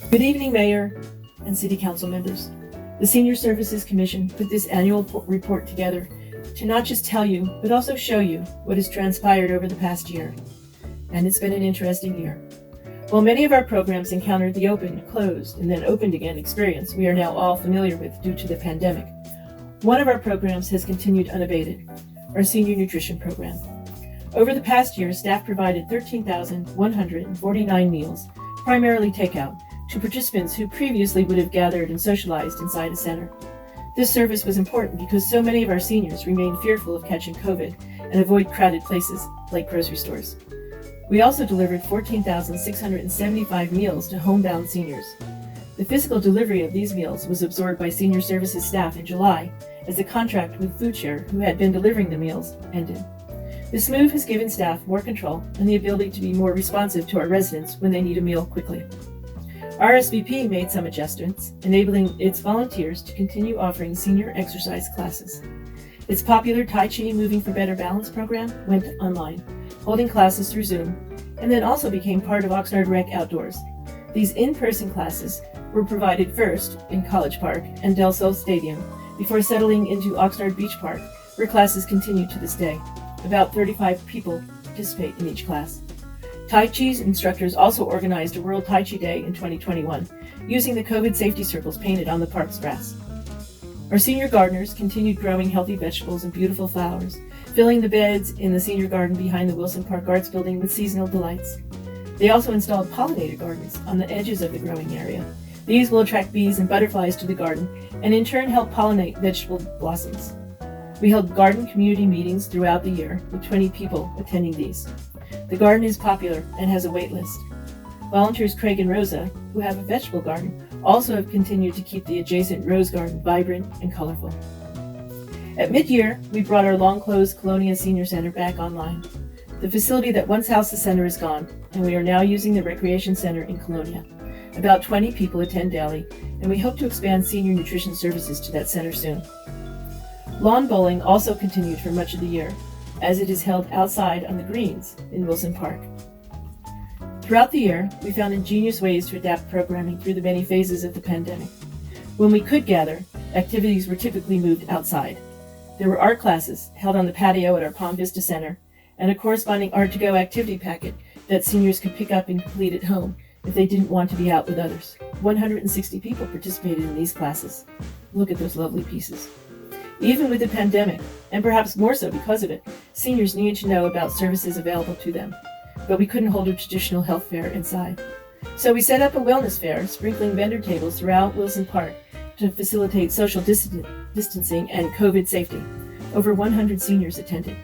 Good evening, Mayor and City Council members. The Senior Services Commission put this annual report together to not just tell you, but also show you what has transpired over the past year. And it's been an interesting year. While many of our programs encountered the opened, closed, and then opened again experience we are now all familiar with due to the pandemic, one of our programs has continued unabated, our Senior Nutrition Program. Over the past year, staff provided 13,149 meals, primarily takeout, to participants who previously would have gathered and socialized inside a center. This service was important because so many of our seniors remain fearful of catching COVID and avoid crowded places like grocery stores. We also delivered 14,675 meals to homebound seniors. The physical delivery of these meals was absorbed by Senior Services staff in July as the contract with FoodShare, who had been delivering the meals, ended. This move has given staff more control and the ability to be more responsive to our residents when they need a meal quickly. RSVP made some adjustments, enabling its volunteers to continue offering senior exercise classes. Its popular Tai Chi Moving for Better Balance program went online, holding classes through Zoom, and then also became part of Oxnard Rec Outdoors. These in-person classes were provided first in College Park and Del Sol Stadium before settling into Oxnard Beach Park, where classes continue to this day. About 35 people participate in each class. Tai Chi's instructors also organized a World Tai Chi Day in 2021, using the COVID safety circles painted on the park's grass. Our senior gardeners continued growing healthy vegetables and beautiful flowers, filling the beds in the senior garden behind the Wilson Park Arts Building with seasonal delights. They also installed pollinator gardens on the edges of the growing area. These will attract bees and butterflies to the garden and in turn help pollinate vegetable blossoms. We held garden community meetings throughout the year with 20 people attending these. The garden is popular and has a wait list. Volunteers Craig and Rosa, who have a vegetable garden, also have continued to keep the adjacent rose garden vibrant and colorful. At mid-year, we brought our long-closed Colonia Senior Center back online. The facility that once housed the center is gone, and we are now using the Recreation Center in Colonia. About 20 people attend daily, and we hope to expand senior nutrition services to that center soon. Lawn bowling also continued for much of the year, as it is held outside on the greens in Wilson Park. Throughout the year, we found ingenious ways to adapt programming through the many phases of the pandemic. When we could gather, activities were typically moved outside. There were art classes held on the patio at our Palm Vista Center, and a corresponding Art-to-Go activity packet that seniors could pick up and complete at home if they didn't want to be out with others. 160 people participated in these classes. Look at those lovely pieces. Even with the pandemic, and perhaps more so because of it, seniors needed to know about services available to them. But we couldn't hold a traditional health fair inside. So we set up a wellness fair, sprinkling vendor tables throughout Wilson Park to facilitate social distancing and COVID safety. Over 100 seniors attended.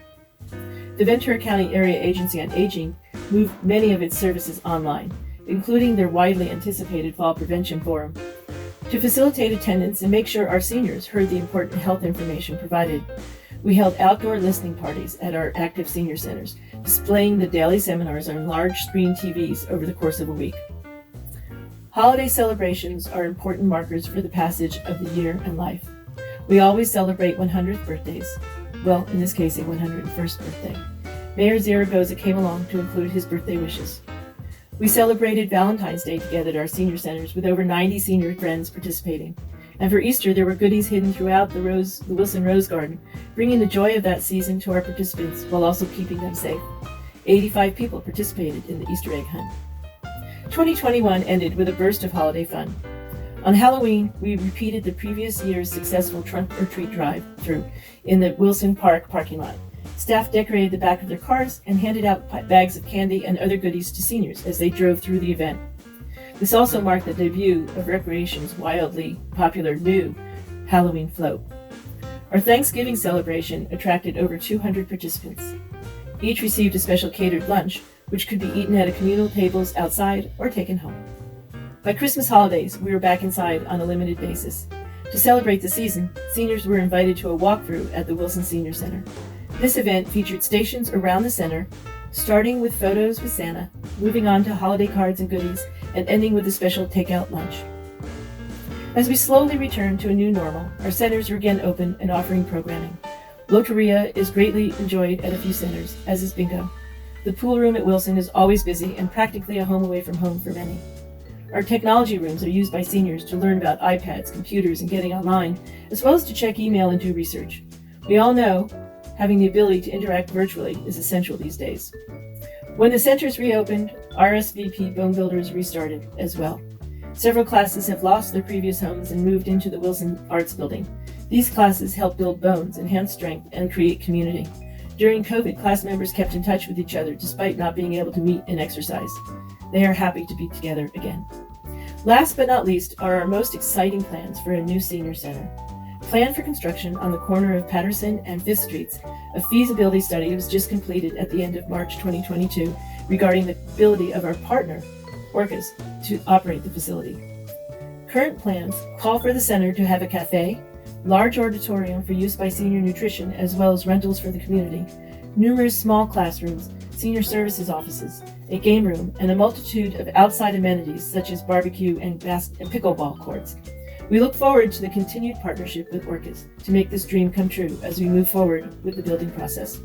The Ventura County Area Agency on Aging moved many of its services online, including their widely anticipated Fall Prevention Forum. To facilitate attendance and make sure our seniors heard the important health information provided, we held outdoor listening parties at our active senior centers, displaying the daily seminars on large screen TVs over the course of a week. Holiday celebrations are important markers for the passage of the year and life. We always celebrate 100th birthdays. Well, in this case, a 101st birthday. Mayor Zaragoza came along to include his birthday wishes. We celebrated Valentine's Day together at our senior centers with over 90 senior friends participating. And for Easter, there were goodies hidden throughout the Wilson Rose Garden, bringing the joy of that season to our participants while also keeping them safe. 85 people participated in the Easter egg hunt. 2021 ended with a burst of holiday fun. On Halloween, we repeated the previous year's successful trunk-or-treat drive-through in the Wilson Park parking lot. Staff decorated the back of their cars and handed out bags of candy and other goodies to seniors as they drove through the event. This also marked the debut of Recreation's wildly popular new Halloween float. Our Thanksgiving celebration attracted over 200 participants. Each received a special catered lunch, which could be eaten at communal tables outside or taken home. By Christmas holidays, we were back inside on a limited basis. To celebrate the season, seniors were invited to a walkthrough at the Wilson Senior Center. This event featured stations around the center, starting with photos with Santa, moving on to holiday cards and goodies, and ending with a special takeout lunch. As we slowly return to a new normal, our centers are again open and offering programming. Loteria is greatly enjoyed at a few centers, as is bingo. The pool room at Wilson is always busy and practically a home away from home for many. Our technology rooms are used by seniors to learn about iPads, computers, and getting online, as well as to check email and do research. We all know having the ability to interact virtually is essential these days. When the centers reopened, RSVP Bone Builders restarted as well. Several classes have lost their previous homes and moved into the Wilson Arts Building. These classes help build bones, enhance strength, and create community. During COVID, class members kept in touch with each other despite not being able to meet and exercise. They are happy to be together again. Last but not least are our most exciting plans for a new senior center. Planned for construction on the corner of Patterson and 5th Streets, a feasibility study was just completed at the end of March 2022 regarding the ability of our partner, Orcas, to operate the facility. Current plans call for the center to have a cafe, large auditorium for use by senior nutrition as well as rentals for the community, numerous small classrooms, senior services offices, a game room, and a multitude of outside amenities such as barbecue and pickleball courts. We look forward to the continued partnership with Orcas to make this dream come true as we move forward with the building process.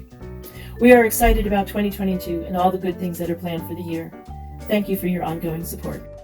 We are excited about 2022 and all the good things that are planned for the year. Thank you for your ongoing support.